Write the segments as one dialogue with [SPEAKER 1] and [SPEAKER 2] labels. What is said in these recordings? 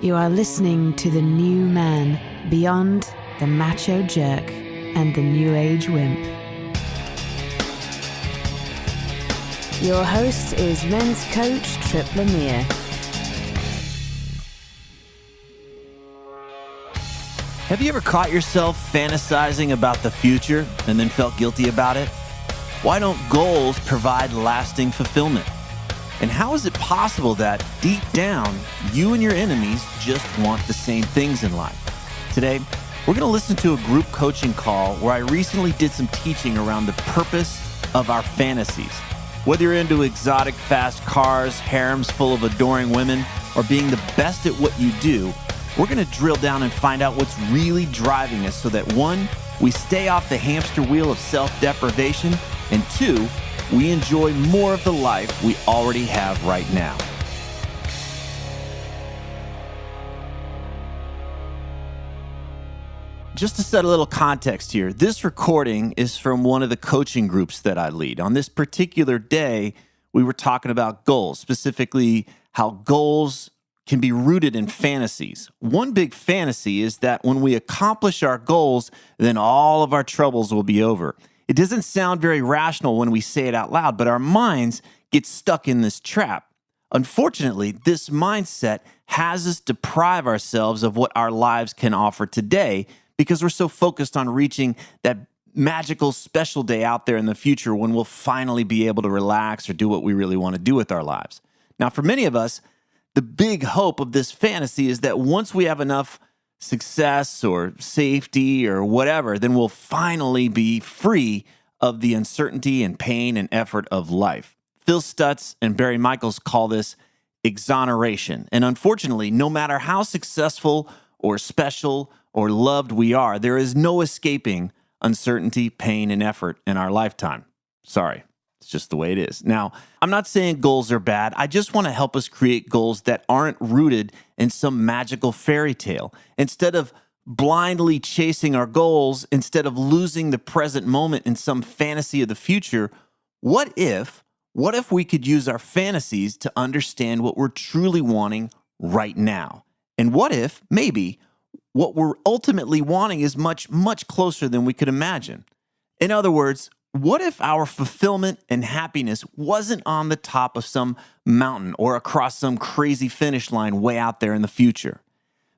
[SPEAKER 1] You are listening to the new man beyond the Macho Jerk and the new Age Wimp. Your host is men's coach Tripp Lanier.
[SPEAKER 2] Have you ever caught yourself fantasizing about the future and then felt guilty about it? Why don't goals provide lasting fulfillment? And how is it possible that deep down, you and your enemies just want the same things in life? Today, we're going to listen to a group coaching call where I recently did some teaching around the purpose of our fantasies. Whether you're into exotic fast cars, harems full of adoring women, or being the best at what you do, we're going to drill down and find out what's really driving us so that one, we stay off the hamster wheel of self-deprivation, and two, we enjoy more of the life we already have right now. Just to set a little context here, this recording is from one of the coaching groups that I lead. On this particular day, we were talking about goals, specifically how goals can be rooted in fantasies. One big fantasy is that when we accomplish our goals, then all of our troubles will be over. It doesn't sound very rational when we say it out loud, but our minds get stuck in this trap. Unfortunately, this mindset has us deprive ourselves of what our lives can offer today because we're so focused on reaching that magical special day out there in the future when we'll finally be able to relax or do what we really want to do with our lives. Now, for many of us, the big hope of this fantasy is that once we have enough success or safety or whatever, then we'll finally be free of the uncertainty and pain and effort of life. Phil Stutz and Barry Michaels call this exoneration. And unfortunately, no matter how successful or special or loved we are, there is no escaping uncertainty, pain, and effort in our lifetime. Sorry. It's just the way it is. Now, I'm not saying goals are bad. I just want to help us create goals that aren't rooted in some magical fairy tale. Instead of blindly chasing our goals, instead of losing the present moment in some fantasy of the future, what if we could use our fantasies to understand what we're truly wanting right now? And what if, maybe, what we're ultimately wanting is much, much closer than we could imagine? In other words, what if our fulfillment and happiness wasn't on the top of some mountain or across some crazy finish line way out there in the future?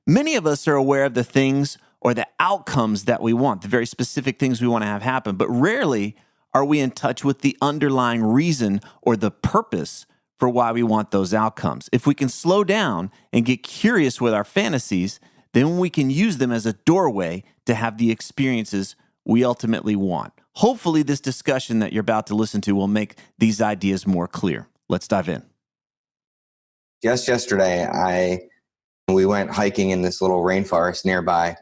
[SPEAKER 2] Many of us are aware of the things or the outcomes that we want, the very specific things we want to have happen, but rarely are we in touch with the underlying reason or the purpose for why we want those outcomes. If we can slow down and get curious with our fantasies, then we can use them as a doorway to have the experiences we ultimately want. Hopefully, this discussion that you're about to listen to will make these ideas more clear. Let's dive in.
[SPEAKER 3] Just yesterday, we went hiking in this little rainforest nearby,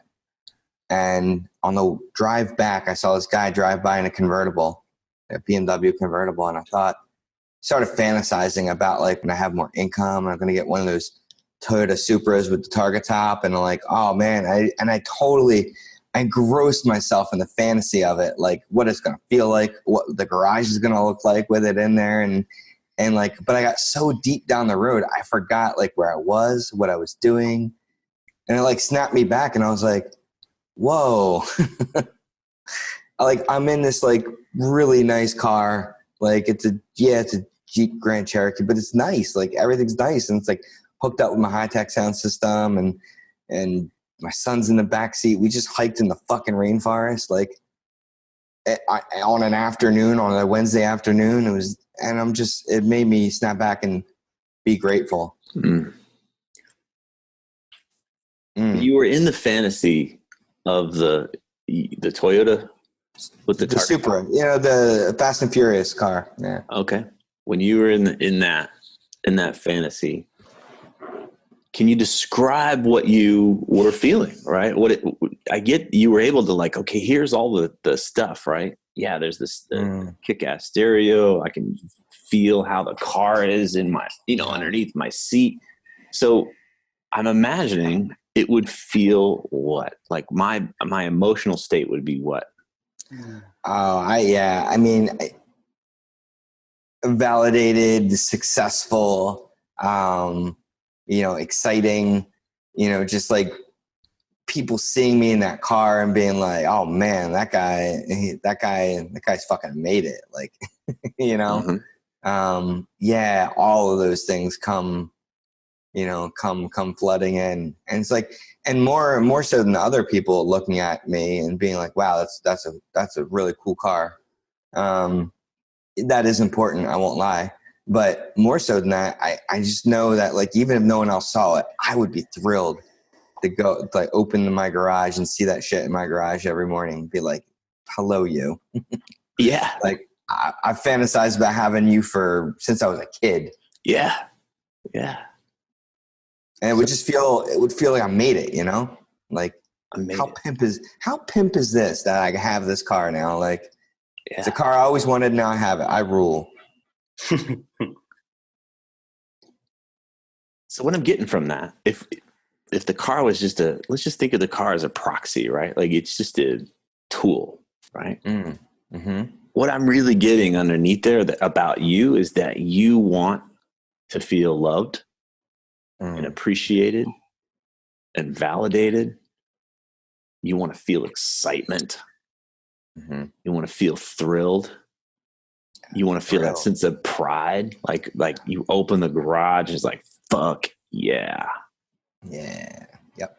[SPEAKER 3] and on the drive back, I saw this guy drive by in a convertible, a BMW convertible, and I started fantasizing about like when I have more income, I'm going to get one of those Toyota Supras with the target top, and I'm like, oh man, I engrossed myself in the fantasy of it, like what it's going to feel like, what the garage is going to look like with it in there. And but I got so deep down the road, I forgot like where I was, what I was doing. And it like snapped me back and I was like, whoa, like I'm in this like really nice car. Like it's a Jeep Grand Cherokee, but it's nice. Like everything's nice. And it's like hooked up with my high-tech sound system and my son's in the back seat. We just hiked in the fucking rainforest, like on an afternoon, on a Wednesday afternoon. It made me snap back and be grateful.
[SPEAKER 4] You were in the fantasy of the Toyota with the
[SPEAKER 3] Supra, the Fast and Furious car. Yeah.
[SPEAKER 4] Okay. When you were in that fantasy, can you describe what you were feeling, right? I get you were able to like, okay, here's all the stuff, right? Yeah, there's this kick-ass stereo. I can feel how the car is in my, underneath my seat. So I'm imagining it would feel what? Like my emotional state would be what?
[SPEAKER 3] Validated, successful, exciting, just like people seeing me in that car and being like, oh man, that guy's fucking made it. Like, yeah, all of those things come flooding in. And it's like, and more so than other people looking at me and being like, wow, that's a really cool car. That is important. I won't lie. But more so than that, I just know that, like, even if no one else saw it, I would be thrilled to go, like, open my garage and see that shit in my garage every morning and be like, hello, you.
[SPEAKER 4] Yeah.
[SPEAKER 3] Like, I fantasized about having you since I was a kid.
[SPEAKER 4] Yeah. Yeah.
[SPEAKER 3] And it would feel like I made it, like, how pimp is this that I have this car now? Like, it's a car I always wanted. Now I have it. I rule.
[SPEAKER 4] So what I'm getting from that, if the car was let's just think of the car as a proxy, right? Like, it's just a tool, right?
[SPEAKER 3] Mm-hmm.
[SPEAKER 4] What I'm really getting underneath there about you is that you want to feel loved and appreciated and validated. You want to feel excitement.
[SPEAKER 3] Mm-hmm.
[SPEAKER 4] You want to feel thrilled. You want to feel that sense of pride. Like you open the garage and it's like, fuck yeah.
[SPEAKER 3] Yeah. Yep.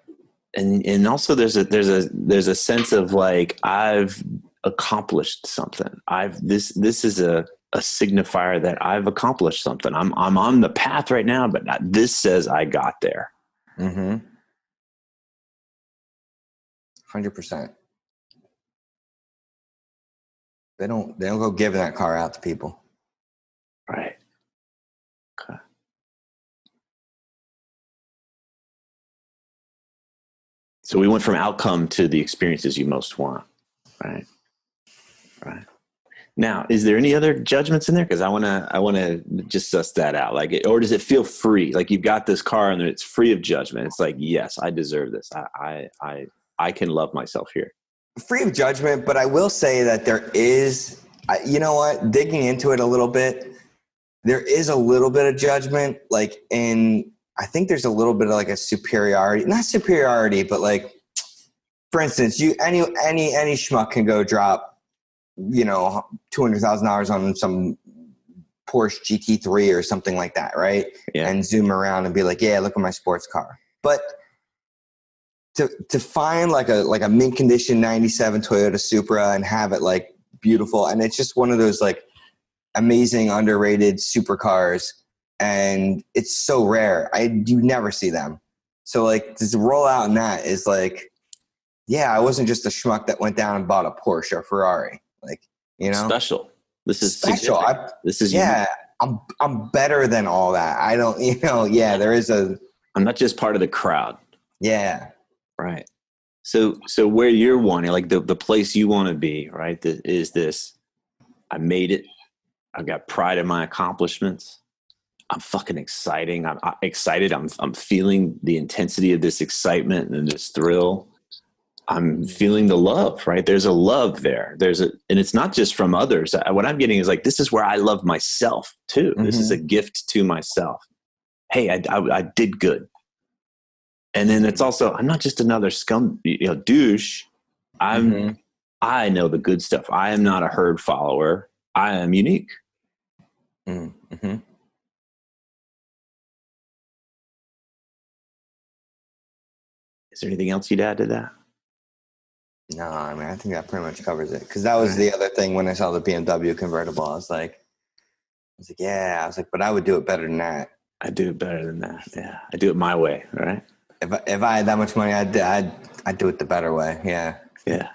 [SPEAKER 4] And also there's a sense of like, I've accomplished something. This is a signifier that I've accomplished something. I'm on the path right now, but this says I got there.
[SPEAKER 3] 100%. They don't go giving that car out to people.
[SPEAKER 4] Right. Okay. So we went from outcome to the experiences you most want. Right. Right. Now, is there any other judgments in there? Because I want to just suss that out. Like, or does it feel free? Like, you've got this car and it's free of judgment. It's like, yes, I deserve this. I can love myself here.
[SPEAKER 3] Free of judgment, but I will say that there is, you know what, digging into it a little bit, there is a little bit of judgment. Like, I think there's a little bit of like a superiority, not superiority, but like, for instance, any schmuck can go drop, $200,000 on some Porsche GT3 or something like that, right?
[SPEAKER 4] Yeah. And
[SPEAKER 3] zoom around and be like, yeah, look at my sports car. But to find like a mint condition 97 Toyota Supra and have it like beautiful, and it's just one of those like amazing underrated supercars, and it's so rare. You never see them. So like to roll out in that is like, yeah, I wasn't just a schmuck that went down and bought a Porsche or Ferrari. Like,
[SPEAKER 4] special. This is
[SPEAKER 3] special.
[SPEAKER 4] This is
[SPEAKER 3] unique. I'm better than all that. I don't, there is
[SPEAKER 4] I'm not just part of the crowd.
[SPEAKER 3] Yeah.
[SPEAKER 4] Right. So where you're wanting, like the place you want to be, right, is this: I made it. I've got pride in my accomplishments. I'm fucking exciting. I'm excited. I'm feeling the intensity of this excitement and this thrill. I'm feeling the love, right? There's a love there. And it's not just from others. What I'm getting is like, this is where I love myself too. Mm-hmm. This is a gift to myself. Hey, I did good. And then it's also, I'm not just another douche. I know the good stuff. I am not a herd follower. I am unique.
[SPEAKER 3] Mm-hmm.
[SPEAKER 4] Is there anything else you'd add to that?
[SPEAKER 3] No, I mean, I think that pretty much covers it. Because that was the other thing when I saw the BMW convertible. I was like, yeah. I was like, but I would do it better than that.
[SPEAKER 4] I do it better than that. Yeah, I do it my way, right?
[SPEAKER 3] If I had that much money, I'd do it the better way. Yeah.
[SPEAKER 4] Yeah.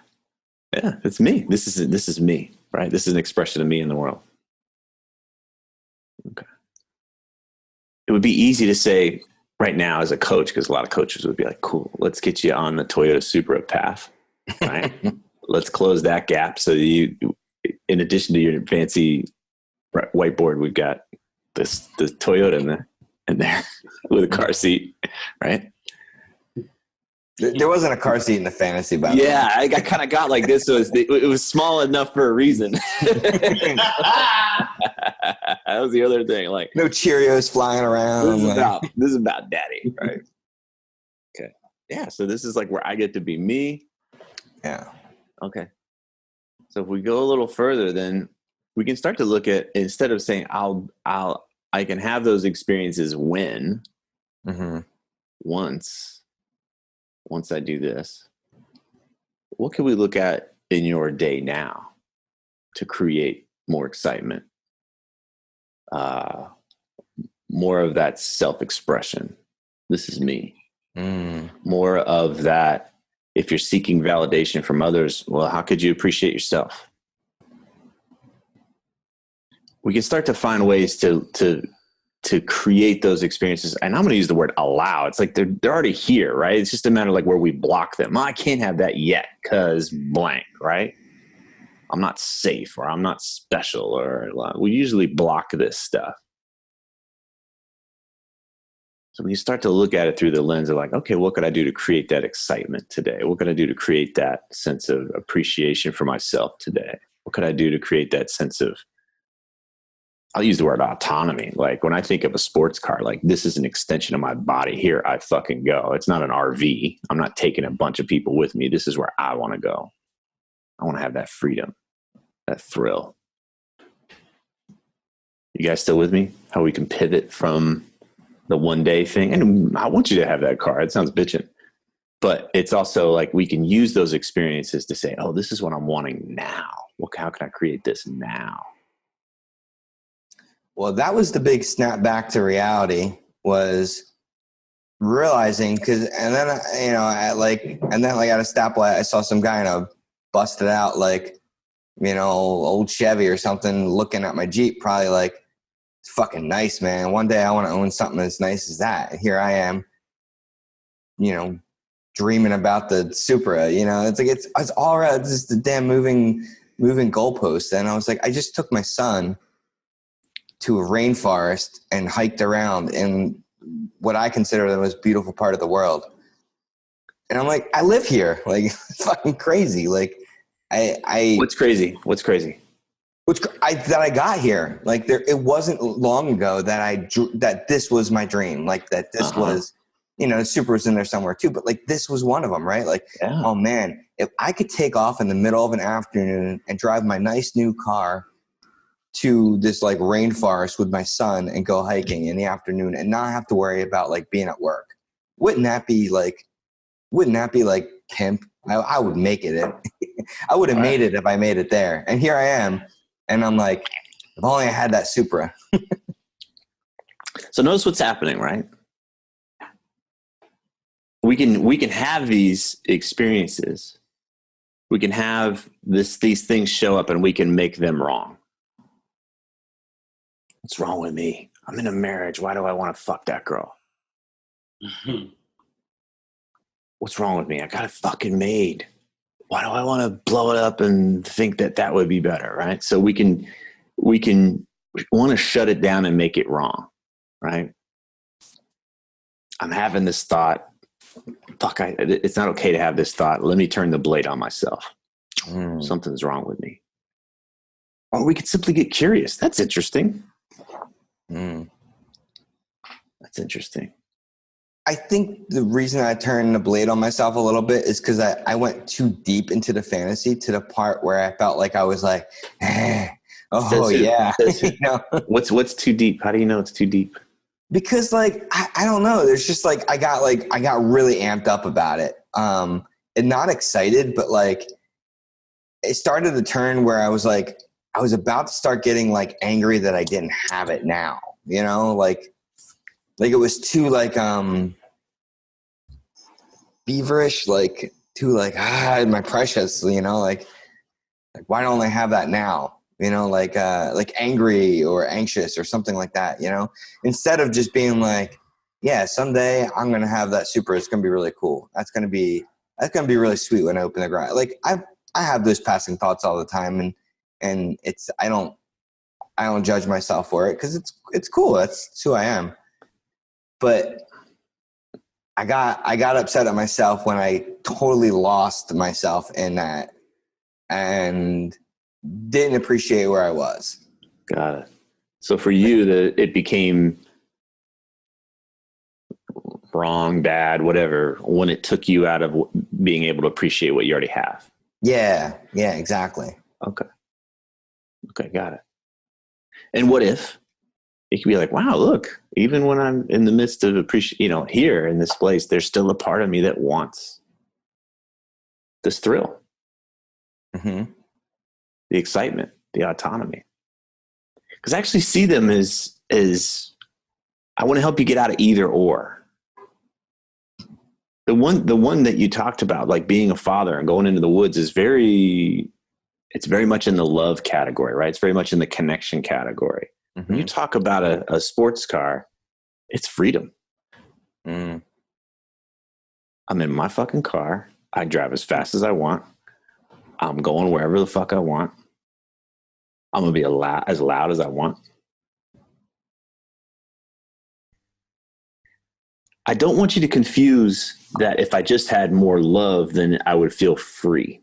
[SPEAKER 4] Yeah. It's me. This is me, right? This is an expression of me in the world. Okay. It would be easy to say right now as a coach, because a lot of coaches would be like, cool, let's get you on the Toyota Supra path, right? Let's close that gap. So you, in addition to your fancy whiteboard, we've got the Toyota in there with a car seat, right?
[SPEAKER 3] There wasn't a car seat in the fantasy battle.
[SPEAKER 4] Yeah, I kind of got like this. So it was small enough for a reason. That was the other thing. Like,
[SPEAKER 3] no Cheerios flying around.
[SPEAKER 4] This is about daddy, right? Yeah. So this is like where I get to be me.
[SPEAKER 3] Yeah.
[SPEAKER 4] Okay. So if we go a little further, then we can start to look at, instead of saying I can have those experiences when once I do this, what can we look at in your day now to create more excitement, more of that self-expression? This is me. More of that. If you're seeking validation from others, well, how could you appreciate yourself? We can start to find ways to create those experiences. And I'm going to use the word allow. It's like they're already here, right? It's just a matter of like where we block them. I can't have that yet because blank, right? I'm not safe, or I'm not special, or we usually block this stuff. So when you start to look at it through the lens of like, okay, what could I do to create that excitement today? What could I do to create that sense of appreciation for myself today? What could I do to create that sense of, I'll use the word autonomy. Like when I think of a sports car, like this is an extension of my body. Here I fucking go. It's not an RV. I'm not taking a bunch of people with me. This is where I want to go. I want to have that freedom, that thrill. You guys still with me? How we can pivot from the one day thing. And I want you to have that car. It sounds bitching. But it's also like we can use those experiences to say, oh, this is what I'm wanting now. How can I create this now?
[SPEAKER 3] Well, that was the big snap back to reality, was realizing, and then at a stoplight, I saw some guy in a busted out, old Chevy or something, looking at my Jeep, probably like, it's fucking nice, man. One day I want to own something as nice as that. And here I am, dreaming about the Supra. It's like it's all right. It's just the damn moving goalpost. And I was like, I just took my son to a rainforest and hiked around in what I consider the most beautiful part of the world. And I'm like, I live here. Like, it's fucking crazy. Like,
[SPEAKER 4] What's crazy?
[SPEAKER 3] That I got here. Like, it wasn't long ago that this was my dream. Like, that this was, Super was in there somewhere too, but like, this was one of them, right? Like, Oh man, if I could take off in the middle of an afternoon and drive my nice new car to this like rainforest with my son and go hiking in the afternoon and not have to worry about like being at work. Wouldn't that be like pimp? I would make it. I would have made it if I made it there. And here I am. And I'm like, if only I had that Supra.
[SPEAKER 4] So notice what's happening, right? We can have these experiences. We can have these things show up and we can make them wrong. What's wrong with me? I'm in a marriage. Why do I want to fuck that girl? What's wrong with me? I got it fucking made. Why do I want to blow it up and think that would be better, right? So we can want to shut it down and make it wrong, right? I'm having this thought. Fuck, it's not okay to have this thought. Let me turn the blade on myself. Something's wrong with me. Or we could simply get curious. That's interesting. That's interesting.
[SPEAKER 3] I think the reason I turned the blade on myself a little bit is because I went too deep into the fantasy to the part where I felt like I was like, yeah.
[SPEAKER 4] What's too deep? How do you know it's too deep?
[SPEAKER 3] Because like, I don't know. There's just like, I got really amped up about it. And not excited, but like it started to turn where I was about to start getting like angry that I didn't have it now, like it was too like beaverish, like too like my precious, like why don't I have that now? Like angry or anxious or something like that, instead of just being like, yeah, someday I'm going to have that Supra. It's going to be really cool. That's going to be really sweet when I open the garage. Like I have those passing thoughts all the time, and I don't judge myself for it, because it's cool. That's who I am. But I got upset at myself when I totally lost myself in that and didn't appreciate where I was.
[SPEAKER 4] Got it. So for you, it became wrong, bad, whatever, when it took you out of being able to appreciate what you already have.
[SPEAKER 3] Yeah, exactly.
[SPEAKER 4] Okay, got it. And what if it could be like, wow, look, even when I'm in the midst of here in this place, there's still a part of me that wants this thrill,
[SPEAKER 3] Mm-hmm.
[SPEAKER 4] the excitement, the autonomy. Because I actually see them as I want to help you get out of either or. The one that you talked about, like being a father and going into the woods, it's very much in the love category, right? It's very much in the connection category.
[SPEAKER 3] Mm-hmm.
[SPEAKER 4] When you talk about a sports car, it's freedom.
[SPEAKER 3] Mm.
[SPEAKER 4] I'm in my fucking car. I drive as fast as I want. I'm going wherever the fuck I want. I'm going to be as loud as I want. I don't want you to confuse that if I just had more love, then I would feel free.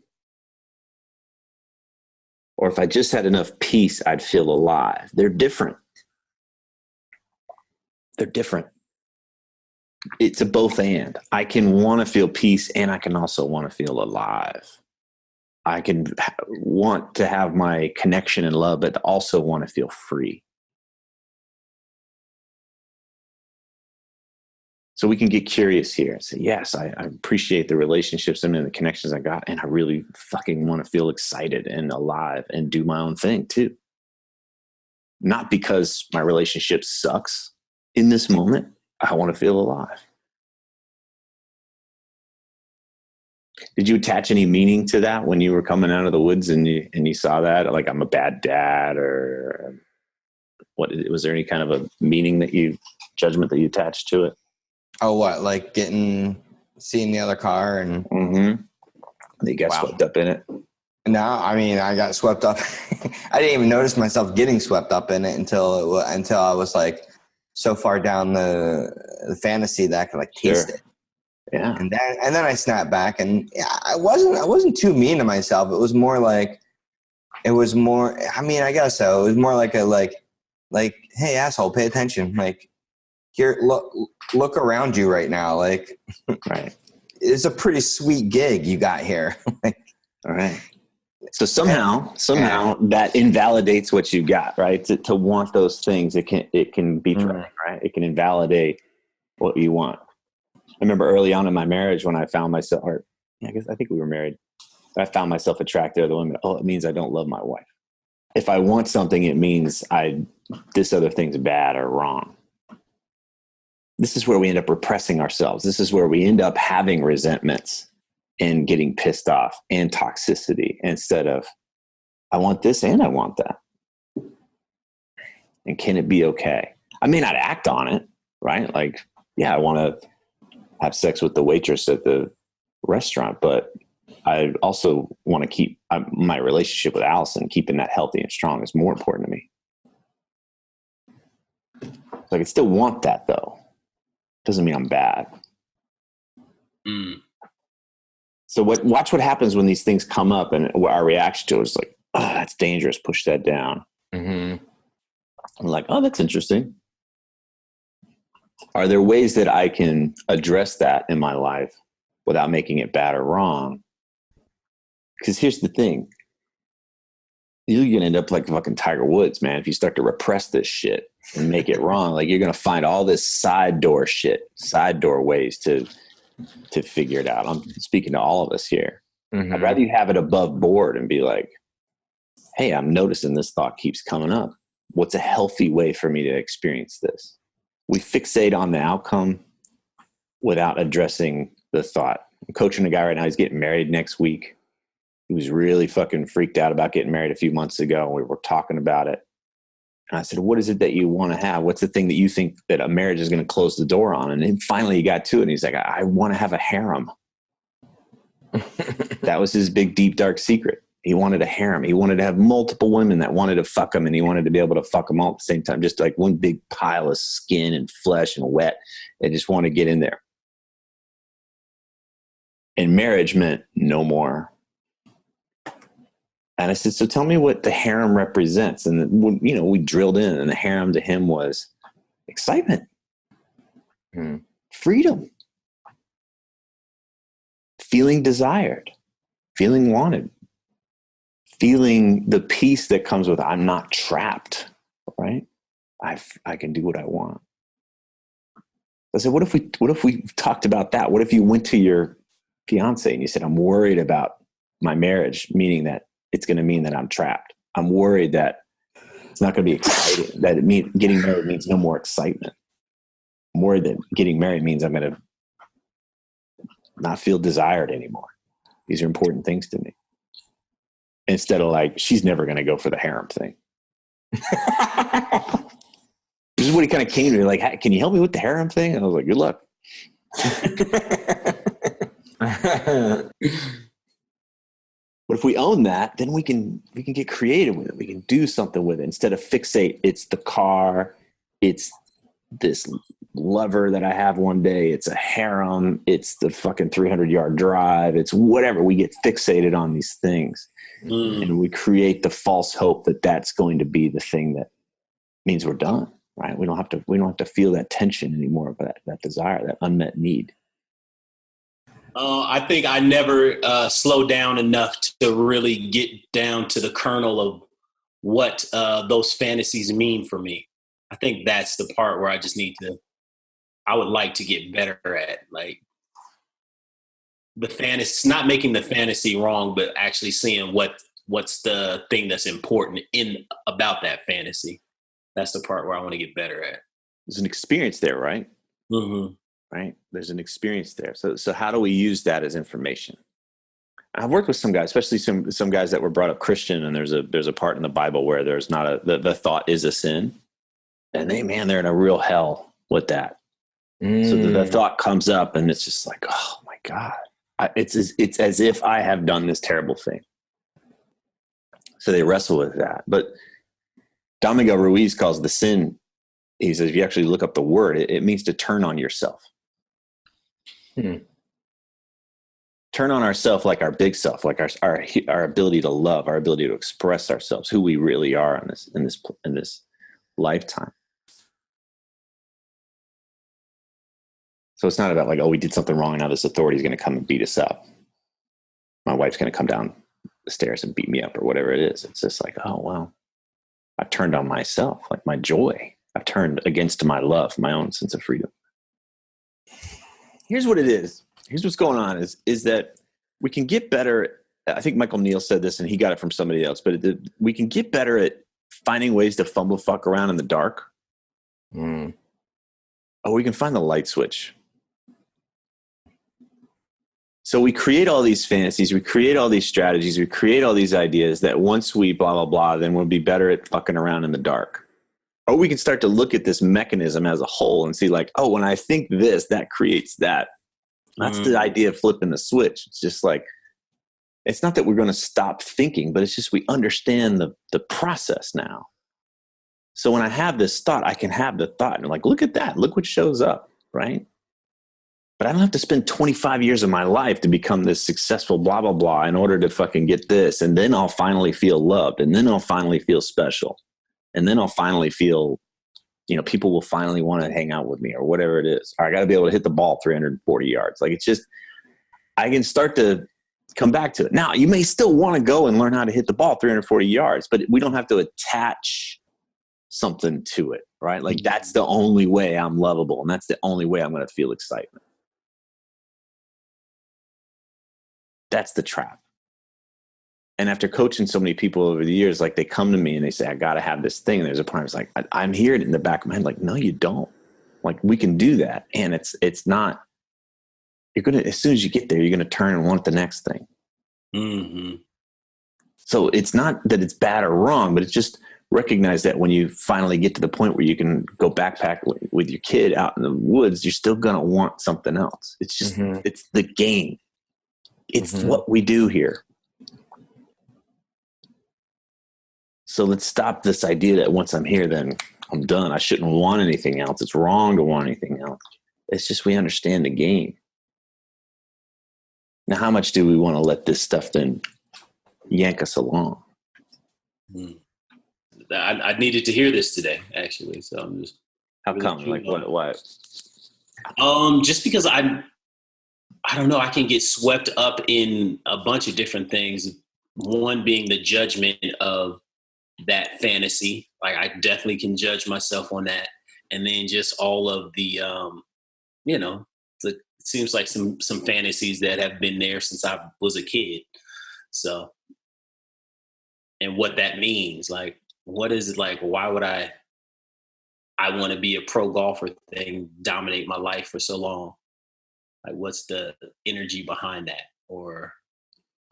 [SPEAKER 4] Or if I just had enough peace, I'd feel alive. They're different. It's a both and. I can want to feel peace and I can also want to feel alive. I can want to have my connection and love, but also want to feel free. So we can get curious here and say, yes, I appreciate the relationships and the connections I got. And I really fucking want to feel excited and alive and do my own thing too. Not because my relationship sucks in this moment. I want to feel alive. Did you attach any meaning to that when you were coming out of the woods and you saw that? Like, I'm a bad dad, or what? Was there any kind of a meaning judgment that you attached to it?
[SPEAKER 3] Oh, what? Like seeing the other car and
[SPEAKER 4] you got swept up in it?
[SPEAKER 3] No, I mean, I got swept up. I didn't even notice myself getting swept up in it until I was like so far down the fantasy that I could like taste it.
[SPEAKER 4] Yeah.
[SPEAKER 3] And then I snapped back, and I wasn't too mean to myself. It was more, I mean, I guess so. It was more like hey, asshole, pay attention. Like, here, look around you right now. Like,
[SPEAKER 4] right.
[SPEAKER 3] It's a pretty sweet gig you got here.
[SPEAKER 4] All right. So somehow that invalidates what you got, right? To want those things, it can be threatening, right? It can invalidate what you want. I remember early on in my marriage when I found myself, I think we were married. I found myself attracted to other women. Oh, it means I don't love my wife. If I want something, it means this other thing's bad or wrong. This is where we end up repressing ourselves. This is where we end up having resentments and getting pissed off and toxicity, instead of, I want this and I want that. And can it be okay? I may not act on it, right? Like, yeah, I want to have sex with the waitress at the restaurant, but I also want to keep my relationship with Allison, keeping that healthy and strong, is more important to me. So I can still want that, though. Doesn't mean I'm bad. So watch what happens when these things come up, and our reaction to it is like, oh, that's dangerous. Push that down. I'm like, oh, that's interesting. Are there ways that I can address that in my life without making it bad or wrong? Because here's the thing. You're going to end up like fucking Tiger Woods, man. If you start to repress this shit and make it wrong, like, you're going to find all this side door ways to figure it out. I'm speaking to all of us here. I'd rather you have it above board and be like, hey, I'm noticing this thought keeps coming up. What's a healthy way for me to experience this? We fixate on the outcome without addressing the thought. I'm coaching a guy right now. He's getting married next week. He was really fucking freaked out about getting married a few months ago. We were talking about it. And I said, what is it that you want to have? What's the thing that you think that a marriage is going to close the door on? And then finally he got to it, and he's like, I want to have a harem. That was his big, deep, dark secret. He wanted a harem. He wanted to have multiple women that wanted to fuck him, and he wanted to be able to fuck them all at the same time. Just like one big pile of skin and flesh and wet. They just want to get in there. And marriage meant no more. And I said, so tell me what the harem represents. And, we drilled in, and the harem to him was excitement. freedom, feeling desired, feeling wanted, feeling the peace that comes with I'm not trapped, right? I can do what I want. I said, what if we talked about that? What if you went to your fiance and you said, I'm worried about my marriage, meaning that it's going to mean that I'm trapped. I'm worried that it's not going to be exciting, that getting married means no more excitement. I'm worried that getting married means I'm going to not feel desired anymore. These are important things to me. Instead of like, she's never going to go for the harem thing. This is what he kind of came to me like, hey, can you help me with the harem thing? And I was like, good luck. But if we own that, then we can get creative with it. We can do something with it instead of fixate. It's the car. It's this lover that I have one day. It's a harem. It's the fucking 300-yard drive. It's whatever. We get fixated on these things. And we create the false hope that that's going to be the thing that means we're done, right? We don't have to feel that tension anymore, but that desire, that unmet need.
[SPEAKER 5] I think I never slow down enough to really get down to the kernel of what those fantasies mean for me. I think that's the part where I would like to get better at, like the fantasy, not making the fantasy wrong, but actually seeing what's the thing that's important about that fantasy. That's the part where I want to get better at.
[SPEAKER 4] There's an experience there, right?
[SPEAKER 5] Mm-hmm.
[SPEAKER 4] Right? There's an experience there. So how do we use that as information? I've worked with some guys, especially some guys that were brought up Christian, and there's a part in the Bible where there's not the thought is a sin, and they're in a real hell with that. So the thought comes up, and it's just like, oh my God, it's as if I have done this terrible thing. So they wrestle with that. But Domingo Ruiz calls the sin, he says, if you actually look up the word, it means to turn on yourself. Turn on ourself like our big self, like our ability to love, our ability to express ourselves, who we really are in this lifetime. So it's not about like, oh, we did something wrong, now this authority is going to come and beat us up. My wife's going to come down the stairs and beat me up or whatever it is. It's just like, oh, well, I've turned on myself, like my joy. I've turned against my love, my own sense of freedom. Here's what it is. Here's what's going on is that we can get better. I think Michael Neal said this and he got it from somebody else, but we can get better at finding ways to fumble fuck around in the dark. Or we can find the light switch. So we create all these fantasies, we create all these strategies, we create all these ideas that once we blah, blah, blah, then we'll be better at fucking around in the dark. Or we can start to look at this mechanism as a whole and see like, oh, when I think this, that creates that. That's the idea of flipping the switch. It's just like, it's not that we're going to stop thinking, but it's just we understand the process now. So when I have this thought, I can have the thought and like, look at that. Look what shows up, right? But I don't have to spend 25 years of my life to become this successful blah, blah, blah in order to fucking get this. And then I'll finally feel loved. And then I'll finally feel special. And then I'll finally feel, people will finally want to hang out with me or whatever it is. Or I got to be able to hit the ball 340 yards. Like it's just, I can start to come back to it. Now, you may still want to go and learn how to hit the ball 340 yards, but we don't have to attach something to it, right? Like that's the only way I'm lovable. And that's the only way I'm going to feel excitement. That's the trap. And after coaching so many people over the years, like they come to me and they say, I got to have this thing. And there's a part it's like, I'm hearing it in the back of my head. Like, no, you don't. Like we can do that. And it's not, you're going to, as soon as you get there, you're going to turn and want the next thing.
[SPEAKER 5] Mm-hmm.
[SPEAKER 4] So it's not that it's bad or wrong, but it's just recognize that when you finally get to the point where you can go backpack with your kid out in the woods, you're still going to want something else. It's just, it's the game. It's what we do here. So let's stop this idea that once I'm here, then I'm done. I shouldn't want anything else. It's wrong to want anything else. It's just we understand the game. Now, how much do we want to let this stuff then yank us along?
[SPEAKER 5] I needed to hear this today, actually. So I'm just.
[SPEAKER 4] How come? Like what?
[SPEAKER 5] Just because I don't know, I can get swept up in a bunch of different things. One being the judgment of that fantasy. Like I definitely can judge myself on that. And then just all of the, it seems like some fantasies that have been there since I was a kid. So, and what that means, like, what is it like? Why would I want to be a pro golfer thing, dominate my life for so long? Like, what's the energy behind that? Or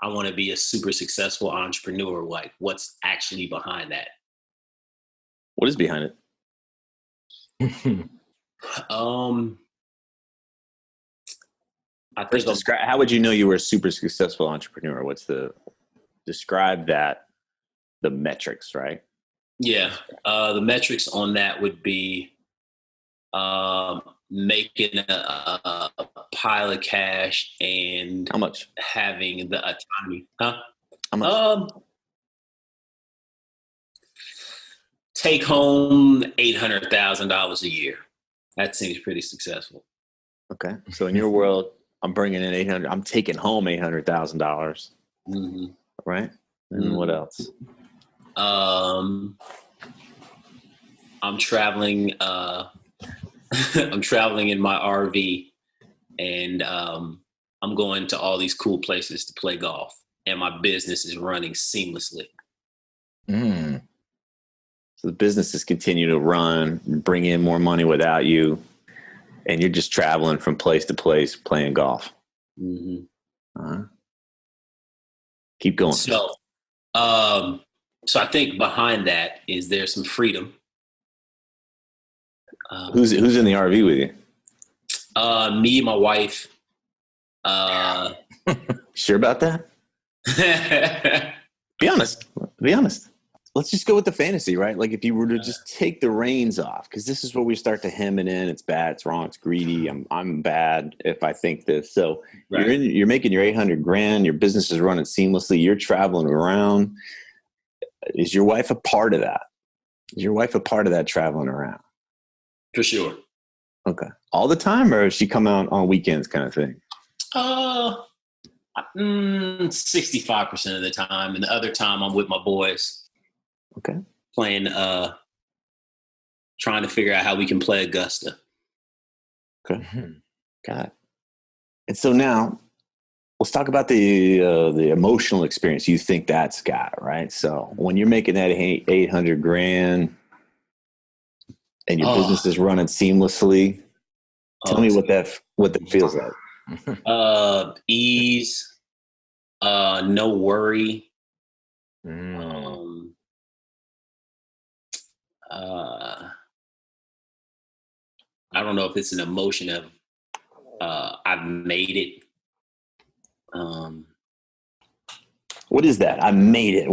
[SPEAKER 5] I want to be a super successful entrepreneur. Like, what's actually behind that?
[SPEAKER 4] What is behind it?
[SPEAKER 5] I think
[SPEAKER 4] How would you know you were a super successful entrepreneur? Describe that, the metrics, right?
[SPEAKER 5] Yeah. The metrics on that would be making a pile of cash and
[SPEAKER 4] How much?
[SPEAKER 5] having the autonomy. Huh?
[SPEAKER 4] How much?
[SPEAKER 5] Take home $800,000 a year. That seems pretty successful.
[SPEAKER 4] Okay. So in your world, I'm bringing in 800. I'm taking home $800,000.
[SPEAKER 5] Mm-hmm.
[SPEAKER 4] Right. And what else?
[SPEAKER 5] I'm traveling. I'm traveling in my RV, and I'm going to all these cool places to play golf, and my business is running seamlessly.
[SPEAKER 4] So the businesses continue to run, bring in more money without you, and you're just traveling from place to place playing golf.
[SPEAKER 5] Mm-hmm.
[SPEAKER 4] Keep going.
[SPEAKER 5] So I think behind that is there's some freedom.
[SPEAKER 4] Who's in the RV with you?
[SPEAKER 5] Me, my wife.
[SPEAKER 4] Sure about that? Be honest. Let's just go with the fantasy, right? Like if you were to just take the reins off, because this is where we start to hem it in. It's bad. It's wrong. It's greedy. I'm bad if I think this. So right. You're making your $800,000. Your business is running seamlessly. You're traveling around. Is your wife a part of that? Is your wife a part of that traveling around?
[SPEAKER 5] For sure.
[SPEAKER 4] Okay. All the time, or does she come out on weekends kind of thing?
[SPEAKER 5] 65% of the time, and the other time I'm with my boys.
[SPEAKER 4] Okay.
[SPEAKER 5] Playing, trying to figure out how we can play Augusta.
[SPEAKER 4] Okay. Got it. And so now let's talk about the emotional experience you think that's got, right? So when you're making that $800,000 and your business is running seamlessly, tell me what that feels like.
[SPEAKER 5] Ease, no worry. I don't know if it's an emotion of I've made it.
[SPEAKER 4] What is that? I made it.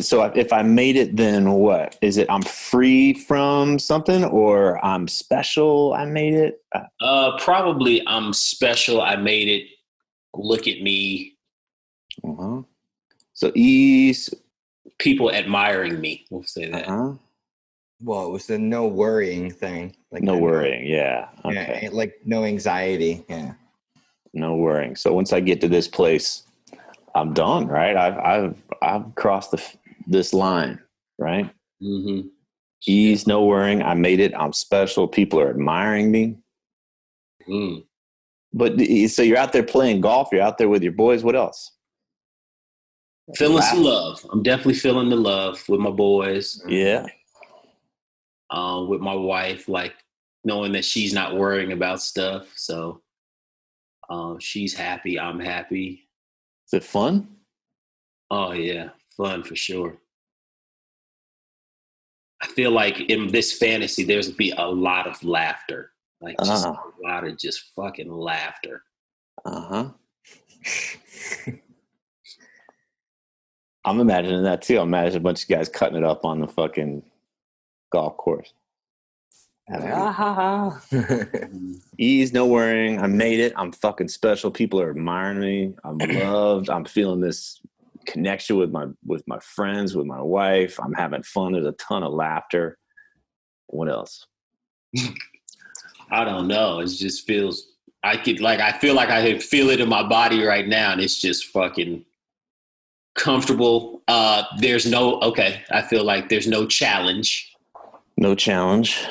[SPEAKER 4] So if I made it, then what? Is it I'm free from something, or I'm special? I made it.
[SPEAKER 5] Probably I'm special. I made it. Look at me.
[SPEAKER 4] So ease.
[SPEAKER 5] People admiring me. We'll say that.
[SPEAKER 3] Well, it was the no worrying thing. Like
[SPEAKER 4] no worrying. Yeah.
[SPEAKER 3] Okay. Yeah, like no anxiety. Yeah.
[SPEAKER 4] No worrying. So once I get to this place, I'm done, right? I've crossed this line, right?
[SPEAKER 5] Mm-hmm.
[SPEAKER 4] Ease, no worrying. I made it. I'm special. People are admiring me. But so you're out there playing golf. You're out there with your boys. What else?
[SPEAKER 5] Feeling some love. I'm definitely feeling the love with my boys.
[SPEAKER 4] Yeah.
[SPEAKER 5] With my wife, like knowing that she's not worrying about stuff. So she's happy. I'm happy.
[SPEAKER 4] Is it fun?
[SPEAKER 5] Oh, yeah. Fun for sure. I feel like in this fantasy, there's be a lot of laughter. Like just a lot of just fucking laughter.
[SPEAKER 4] I'm imagining that too. I'm imagining a bunch of guys cutting it up on the fucking golf course. Ease, no worrying. I made it. I'm fucking special. People are admiring me. I'm loved. I'm feeling this connection with my friends, with my wife. I'm having fun. There's a ton of laughter. What else?
[SPEAKER 5] I don't know. It just feels, I feel like I can feel it in my body right now, and it's just fucking comfortable. I feel like there's no challenge.
[SPEAKER 4] No challenge.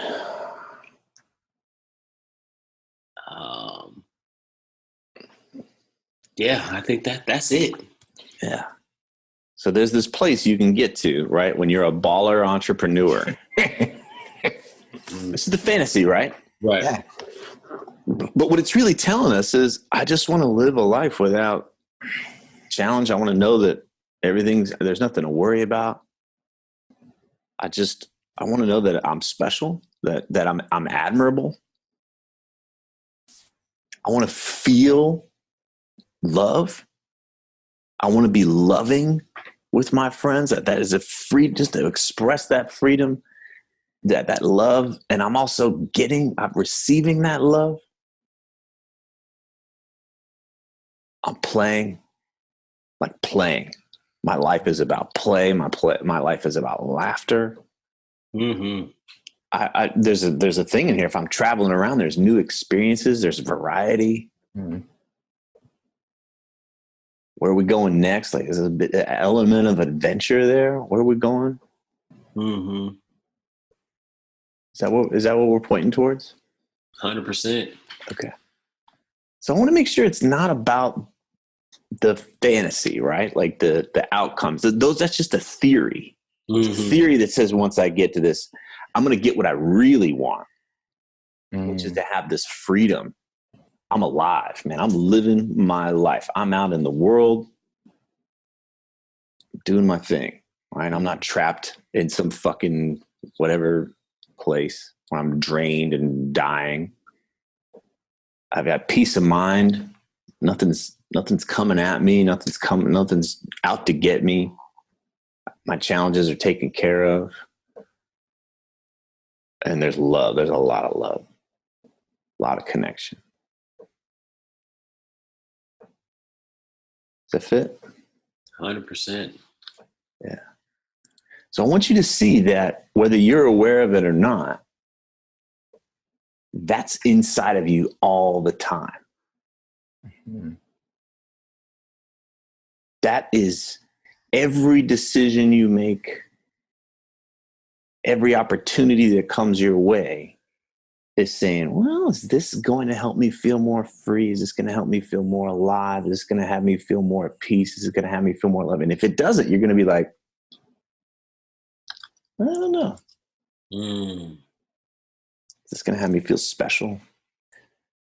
[SPEAKER 5] Yeah, I think that's it.
[SPEAKER 4] Yeah. So there's this place you can get to, right? When you're a baller entrepreneur. This is the fantasy, right?
[SPEAKER 5] Right.
[SPEAKER 3] Yeah.
[SPEAKER 4] But what it's really telling us is I just want to live a life without challenge. I want to know that there's nothing to worry about. I want to know that I'm special, that I'm admirable. I want to feel love. I want to be loving with my friends. That is a free, just to express that freedom, that love. And I'm also I'm receiving that love. I'm playing. My life is about play. My life is about laughter.
[SPEAKER 5] Mm-hmm.
[SPEAKER 4] There's a thing in here. If I'm traveling around, there's new experiences. There's variety.
[SPEAKER 3] Mm-hmm.
[SPEAKER 4] Where are we going next? Like, there's an element of adventure there. Where are we going?
[SPEAKER 5] Mm-hmm.
[SPEAKER 4] Is that what we're pointing towards?
[SPEAKER 5] 100%.
[SPEAKER 4] Okay. So I want to make sure it's not about the fantasy, right? Like the outcomes. That's just a theory. It's a theory that says once I get to this, I'm going to get what I really want, which is to have this freedom. I'm alive, man. I'm living my life. I'm out in the world doing my thing, right? I'm not trapped in some fucking whatever place where I'm drained and dying. I've got peace of mind. Nothing's coming at me. Nothing's out to get me. My challenges are taken care of. And there's love. There's a lot of love, a lot of connection. Does that fit?
[SPEAKER 5] 100%.
[SPEAKER 4] Yeah. So I want you to see that whether you're aware of it or not, that's inside of you all the time.
[SPEAKER 3] Mm-hmm.
[SPEAKER 4] That is every decision you make, every opportunity that comes your way is saying, well, is this going to help me feel more free? Is this going to help me feel more alive? Is this going to have me feel more at peace? Is it going to have me feel more love? And if it doesn't, you're going to be like, I don't know. Is this going to have me feel special?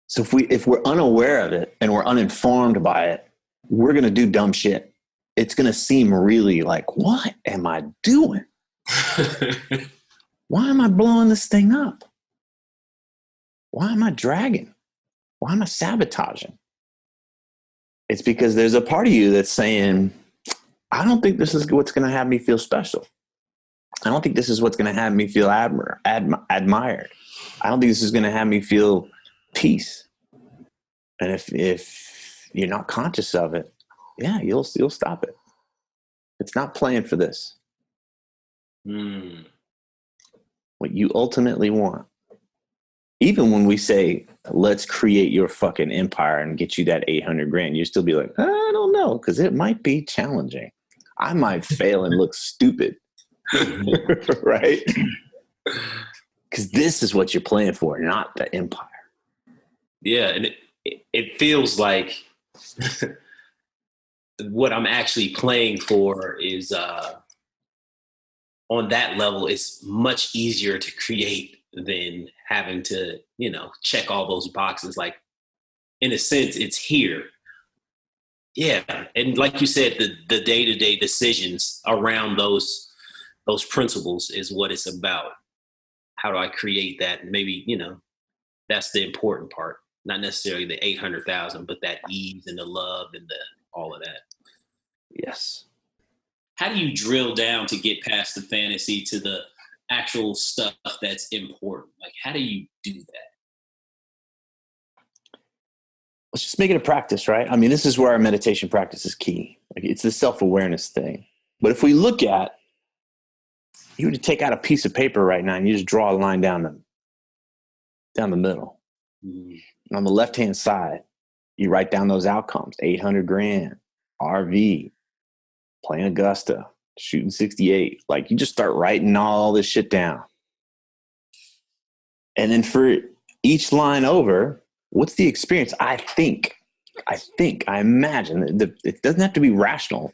[SPEAKER 4] So if we're unaware of it and we're uninformed by it, we're going to do dumb shit. It's going to seem really like, what am I doing? Why am I blowing this thing up? Why am I dragging? Why am I sabotaging? It's because there's a part of you that's saying, I don't think this is what's going to have me feel special. I don't think this is what's going to have me feel admired. I don't think this is going to have me feel peace. And if you're not conscious of it, yeah, you'll stop it. It's not playing for this. What you ultimately want. Even when we say, let's create your fucking empire and get you that 800 grand, you still be like, I don't know, because it might be challenging. I might fail and look stupid. Right? Because this is what you're playing for, not the empire.
[SPEAKER 5] Yeah, and it feels like what I'm actually playing for is on that level, it's much easier to create than having to, check all those boxes. Like, in a sense, it's here. Yeah. And like you said, the day-to-day decisions around those principles is what it's about. How do I create that? And maybe, that's the important part. Not necessarily the 800,000, but that ease and the love and all of that.
[SPEAKER 4] Yes.
[SPEAKER 5] How do you drill down to get past the fantasy to the actual stuff that's important? Like, how do you do that?
[SPEAKER 4] Let's just make it a practice, right? I mean, this is where our meditation practice is key. Like, it's the self-awareness thing. But if we look at, you were to take out a piece of paper right now and you just draw a line down the middle. And on the left-hand side, you write down those outcomes: 800 grand, RV, playing Augusta, shooting 68. Like, you just start writing all this shit down. And then for each line over, what's the experience? I imagine that it doesn't have to be rational.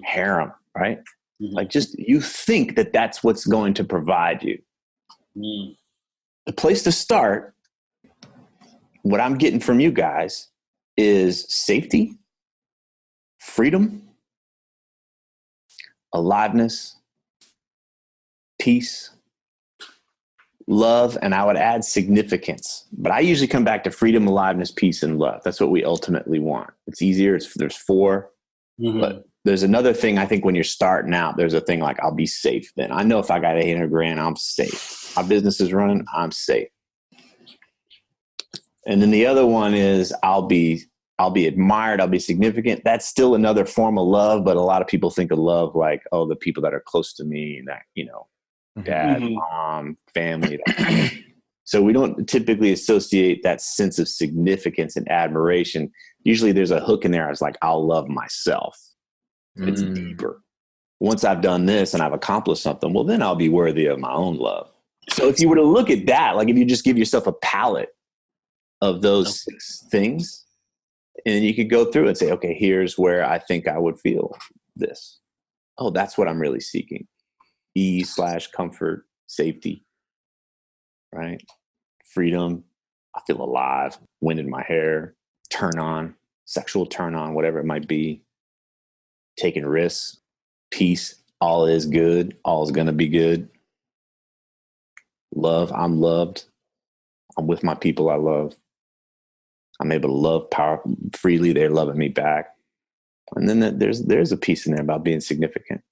[SPEAKER 4] Harem, right? Like, just you think that that's what's going to provide you. The place to start, what I'm getting from you guys, is safety, freedom, aliveness, peace, love, and I would add significance. But I usually come back to freedom, aliveness, peace, and love. That's what we ultimately want. It's easier. There's 4. But there's another thing. I think when you're starting out, there's a thing like, I'll be safe. Then I know if I got 800 grand, I'm safe. My business is running, I'm safe. And then the other one is I'll be admired, I'll be significant. That's still another form of love, but a lot of people think of love like, oh, the people that are close to me, that, dad, mom, family. So we don't typically associate that sense of significance and admiration. Usually there's a hook in there. It's like, I'll love myself. It's deeper. Once I've done this and I've accomplished something, well, then I'll be worthy of my own love. So if you were to look at that, like if you just give yourself a palette of those 6 things, and you could go through and say, okay, here's where I think I would feel this. Oh, that's what I'm really seeking. Ease/comfort, safety, right? Freedom. I feel alive. Wind in my hair. Turn on. Sexual turn on, whatever it might be. Taking risks. Peace. All is good. All is going to be good. Love. I'm loved. I'm with my people I love. I'm able to love power freely. They're loving me back. And then there's a piece in there about being significant,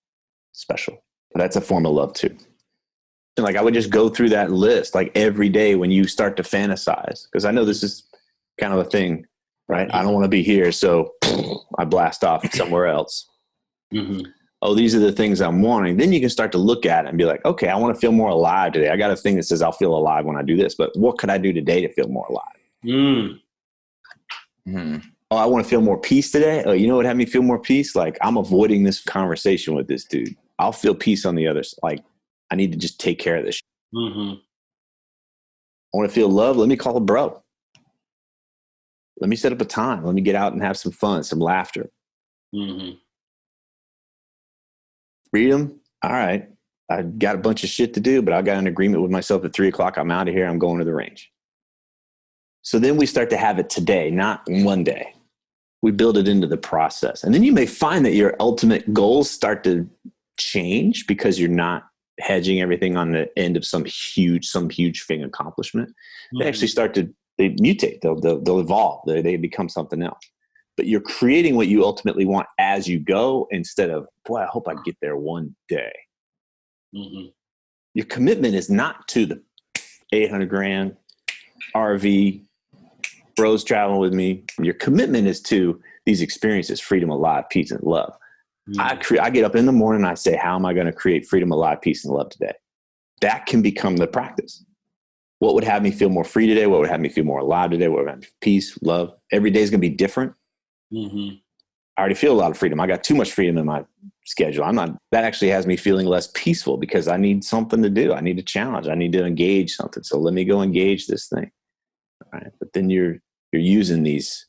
[SPEAKER 4] special. That's a form of love too. And like, I would just go through that list like every day when you start to fantasize, because I know this is kind of a thing, right? I don't want to be here, so I blast off somewhere else. Oh, these are the things I'm wanting. Then you can start to look at it and be like, okay, I want to feel more alive today. I got a thing that says I'll feel alive when I do this, but what could I do today to feel more alive? Oh, I want to feel more peace today. Oh, you know what had me feel more peace? Like, I'm avoiding this conversation with this dude. I'll feel peace on the other side. Like, I need to just take care of this. I want to feel love. Let me call a bro. Let me set up a time. Let me get out and have some fun, some laughter. Freedom. All right. I've got a bunch of shit to do, but I got an agreement with myself at 3:00. I'm out of here. I'm going to the range. So then we start to have it today, not one day. We build it into the process. And then you may find that your ultimate goals start to change because you're not hedging everything on the end of some huge thing accomplishment. They actually they mutate. They'll evolve. They become something else. But you're creating what you ultimately want as you go, instead of, boy, I hope I get there one day. Your commitment is not to the 800 grand RV, bros traveling with me. Your commitment is to these experiences: freedom, alive, peace, and love. I get up in the morning and I say, how am I going to create freedom, alive, peace, and love today? That can become the practice. What would have me feel more free today? What would have me feel more alive today? What would have me peace, love? Every day is going to be different. I already feel a lot of freedom. I got too much freedom in my schedule. That actually has me feeling less peaceful because I need something to do. I need a challenge. I need to engage something. So let me go engage this thing. All right. But then you're using these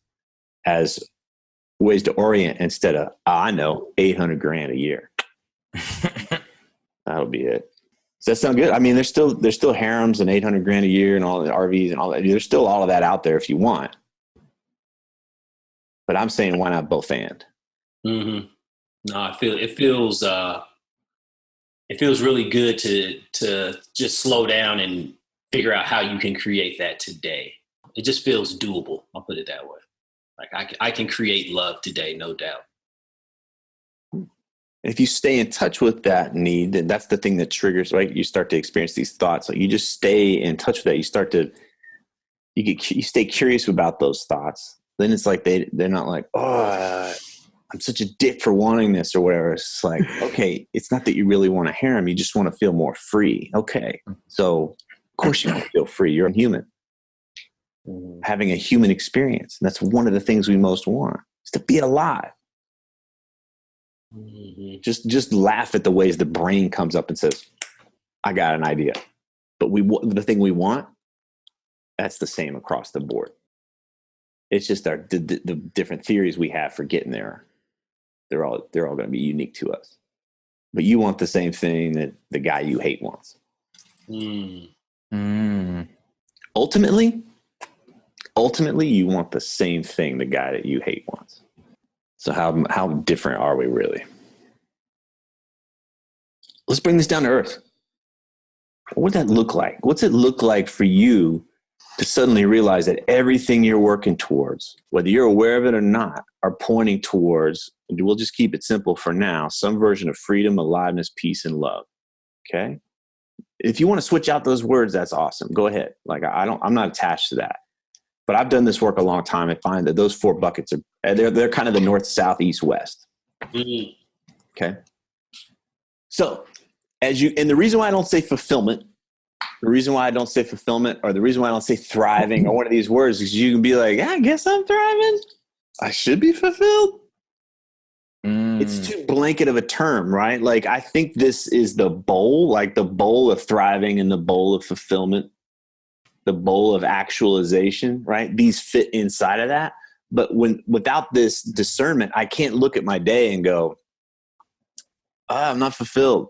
[SPEAKER 4] as ways to orient instead of, I know, 800 grand a year. That'll be it. Does that sound good? I mean, there's still harems and 800 grand a year and all the RVs and all that. There's still all of that out there if you want. But I'm saying, why not both and?
[SPEAKER 5] No, it feels really good to just slow down and figure out how you can create that today. It just feels doable. I'll put it that way. Like I can create love today, no doubt.
[SPEAKER 4] If you stay in touch with that need, then that's the thing that triggers, right? You start to experience these thoughts. Like, you just stay in touch with that. You stay curious about those thoughts. Then it's like they're not like, oh, I'm such a dick for wanting this or whatever. It's like, okay, it's not that you really want a harem. You just want to feel more free. Okay. So of course you want to feel free. You're a human. having a human experience. And that's one of the things we most want, is to be alive. Just laugh at the ways the brain comes up and says, I got an idea. But the thing we want, that's the same across the board. It's just the different theories we have for getting there. They're all going to be unique to us. But you want the same thing that the guy you hate wants. Ultimately, you want the same thing the guy that you hate wants. So how different are we really? Let's bring this down to earth. What would that look like? What's it look like for you to suddenly realize that everything you're working towards, whether you're aware of it or not, are pointing towards, and we'll just keep it simple for now, some version of freedom, aliveness, peace, and love. Okay? If you want to switch out those words, that's awesome. Go ahead. Like I'm not attached to that. But I've done this work a long time and find that those 4 buckets they're kind of the north, south, east, west. Okay. So and the reason why I don't say fulfillment, or the reason why I don't say thriving or one of these words is you can be like, I guess I'm thriving. I should be fulfilled. It's too blanket of a term, right? Like, I think this is the bowl, like the bowl of thriving and the bowl of fulfillment, the bowl of actualization, right? These fit inside of that. But without this discernment, I can't look at my day and go, I'm not fulfilled.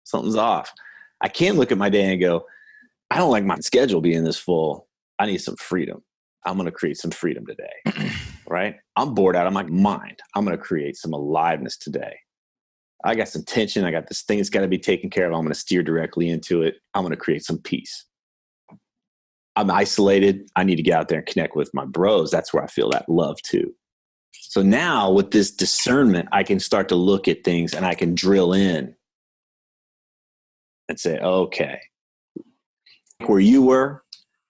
[SPEAKER 4] Something's off. I can't look at my day and go, I don't like my schedule being this full. I need some freedom. I'm going to create some freedom today, right? I'm bored out of my mind. I'm going to create some aliveness today. I got some tension. I got this thing that's got to be taken care of. I'm going to steer directly into it. I'm going to create some peace. I'm isolated. I need to get out there and connect with my bros. That's where I feel that love too. So now with this discernment, I can start to look at things and I can drill in and say, okay, where you were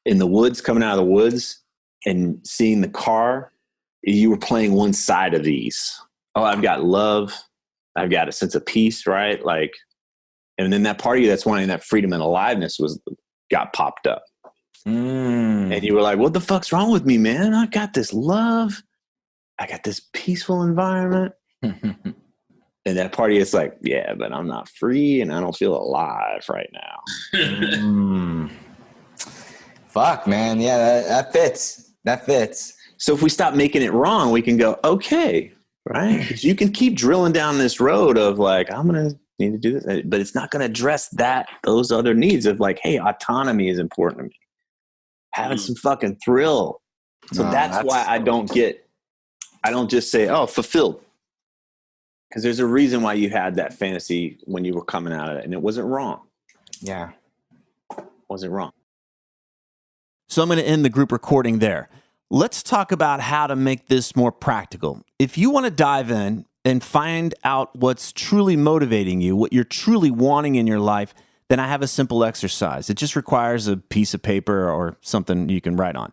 [SPEAKER 4] in the woods, coming out of the woods and seeing the car, you were playing one side of these. Oh, I've got love. I've got a sense of peace, right? Like, and then that part of you that's wanting that freedom and aliveness got popped up. And you were like, what the fuck's wrong with me, man? I got this love. I got this peaceful environment. And that part of you is like, yeah, but I'm not free and I don't feel alive right now.
[SPEAKER 3] Fuck, man. Yeah, that fits. That fits.
[SPEAKER 4] So if we stop making it wrong, we can go, okay, right? Because you can keep drilling down this road of like, I'm going to need to do this. But it's not going to address those other needs of like, hey, autonomy is important to me. Having some fucking thrill. So that's why I don't just say, oh, fulfilled. Because there's a reason why you had that fantasy when you were coming out of it, and it wasn't wrong.
[SPEAKER 3] Yeah.
[SPEAKER 4] Wasn't wrong.
[SPEAKER 2] So I'm going to end the group recording there. Let's talk about how to make this more practical. If you want to dive in and find out what's truly motivating you, what you're truly wanting in your life, then I have a simple exercise. It just requires a piece of paper or something you can write on.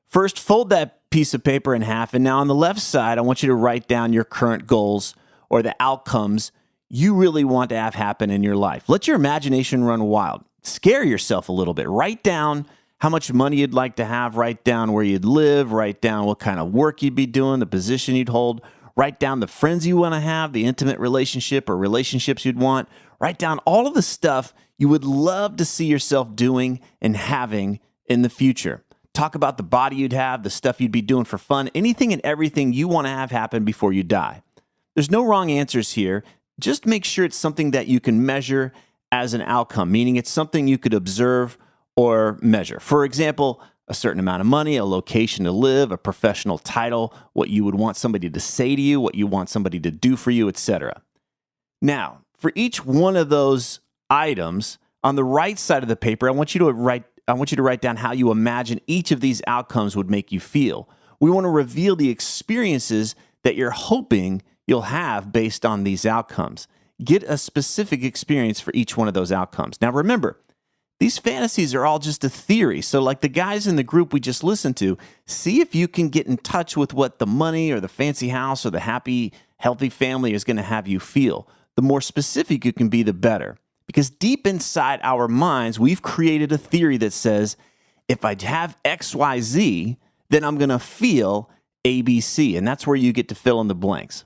[SPEAKER 2] First, fold that piece of paper in half, and now on the left side, I want you to write down your current goals or the outcomes you really want to have happen in your life. Let your imagination run wild. Scare yourself a little bit. Write down how much money you'd like to have. Write down where you'd live. Write down what kind of work you'd be doing, the position you'd hold. Write down the friends you want to have, the intimate relationship or relationships you'd want. Write down all of the stuff you would love to see yourself doing and having in the future. Talk about the body you'd have, the stuff you'd be doing for fun, anything and everything you want to have happen before you die. There's no wrong answers here. Just make sure it's something that you can measure as an outcome, meaning it's something you could observe or measure. For example, a certain amount of money, a location to live, a professional title, what you would want somebody to say to you, what you want somebody to do for you, etc. Now, for each one of those items, on the right side of the paper, I want you to write down how you imagine each of these outcomes would make you feel. We want to reveal the experiences that you're hoping you'll have based on these outcomes. Get a specific experience for each one of those outcomes. Now remember, these fantasies are all just a theory. So like the guys in the group we just listened to, see if you can get in touch with what the money or the fancy house or the happy, healthy family is going to have you feel. The more specific you can be, the better. Because deep inside our minds, we've created a theory that says if I have XYZ, then I'm going to feel ABC. And that's where you get to fill in the blanks.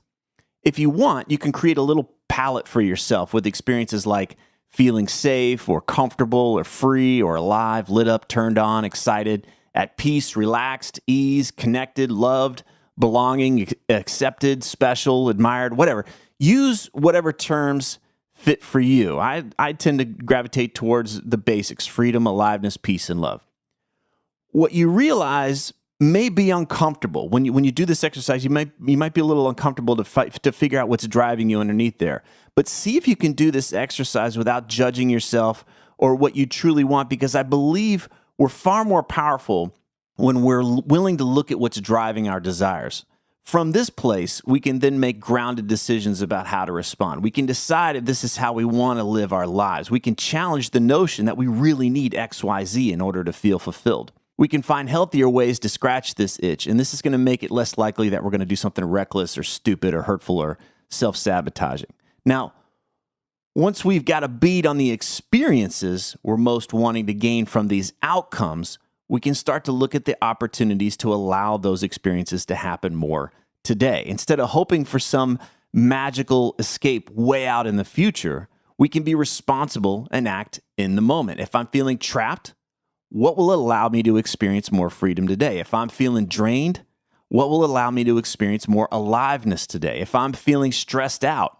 [SPEAKER 2] If you want, you can create a little palette for yourself with experiences like feeling safe or comfortable or free or alive, lit up, turned on, excited, at peace, relaxed, ease, connected, loved, belonging, accepted, special, admired, whatever. Use whatever terms fit for you. I tend to gravitate towards the basics: freedom, aliveness, peace, and love. What you realize may be uncomfortable. When you do this exercise, you might be a little uncomfortable to figure out what's driving you underneath there. But see if you can do this exercise without judging yourself or what you truly want, because I believe we're far more powerful when we're willing to look at what's driving our desires. From this place, we can then make grounded decisions about how to respond. We can decide if this is how we want to live our lives. We can challenge the notion that we really need XYZ in order to feel fulfilled. We can find healthier ways to scratch this itch, and this is going to make it less likely that we're going to do something reckless or stupid or hurtful or self-sabotaging. Now, once we've got a bead on the experiences we're most wanting to gain from these outcomes, we can start to look at the opportunities to allow those experiences to happen more today. Instead of hoping for some magical escape way out in the future, we can be responsible and act in the moment. If I'm feeling trapped, what will allow me to experience more freedom today? If I'm feeling drained, what will allow me to experience more aliveness today? If I'm feeling stressed out,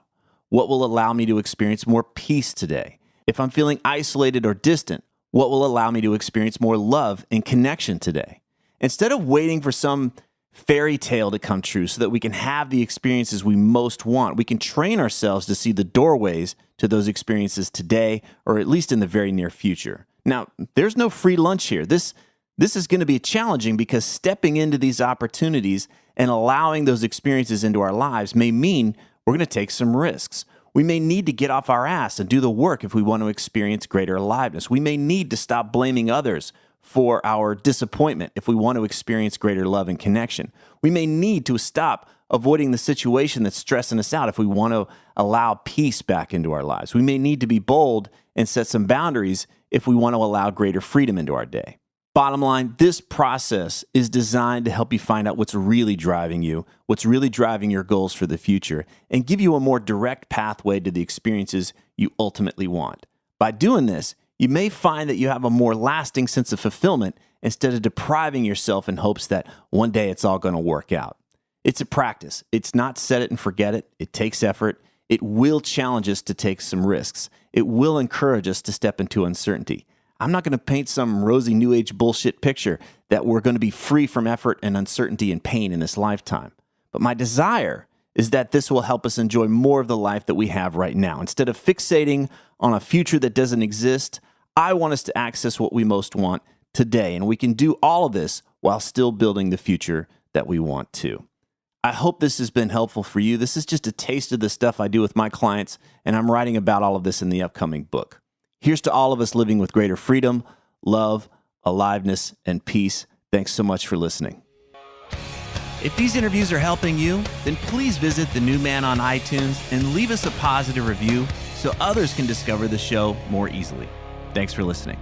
[SPEAKER 2] what will allow me to experience more peace today? If I'm feeling isolated or distant, what will allow me to experience more love and connection today? Instead of waiting for some fairy tale to come true so that we can have the experiences we most want, we can train ourselves to see the doorways to those experiences today, or at least in the very near future. Now, there's no free lunch here. This is going to be challenging because stepping into these opportunities and allowing those experiences into our lives may mean we're going to take some risks. We may need to get off our ass and do the work if we want to experience greater aliveness. We may need to stop blaming others for our disappointment if we want to experience greater love and connection. We may need to stop avoiding the situation that's stressing us out if we want to allow peace back into our lives. We may need to be bold and set some boundaries if we want to allow greater freedom into our day. Bottom line, this process is designed to help you find out what's really driving you, what's really driving your goals for the future, and give you a more direct pathway to the experiences you ultimately want. By doing this, you may find that you have a more lasting sense of fulfillment instead of depriving yourself in hopes that one day it's all going to work out. It's a practice. It's not set it and forget it. It takes effort. It will challenge us to take some risks. It will encourage us to step into uncertainty. I'm not going to paint some rosy new age bullshit picture that we're going to be free from effort and uncertainty and pain in this lifetime. But my desire is that this will help us enjoy more of the life that we have right now. Instead of fixating on a future that doesn't exist, I want us to access what we most want today. And we can do all of this while still building the future that we want to. I hope this has been helpful for you. This is just a taste of the stuff I do with my clients, and I'm writing about all of this in the upcoming book. Here's to all of us living with greater freedom, love, aliveness, and peace. Thanks so much for listening. If these interviews are helping you, then please visit The New Man on iTunes and leave us a positive review so others can discover the show more easily. Thanks for listening.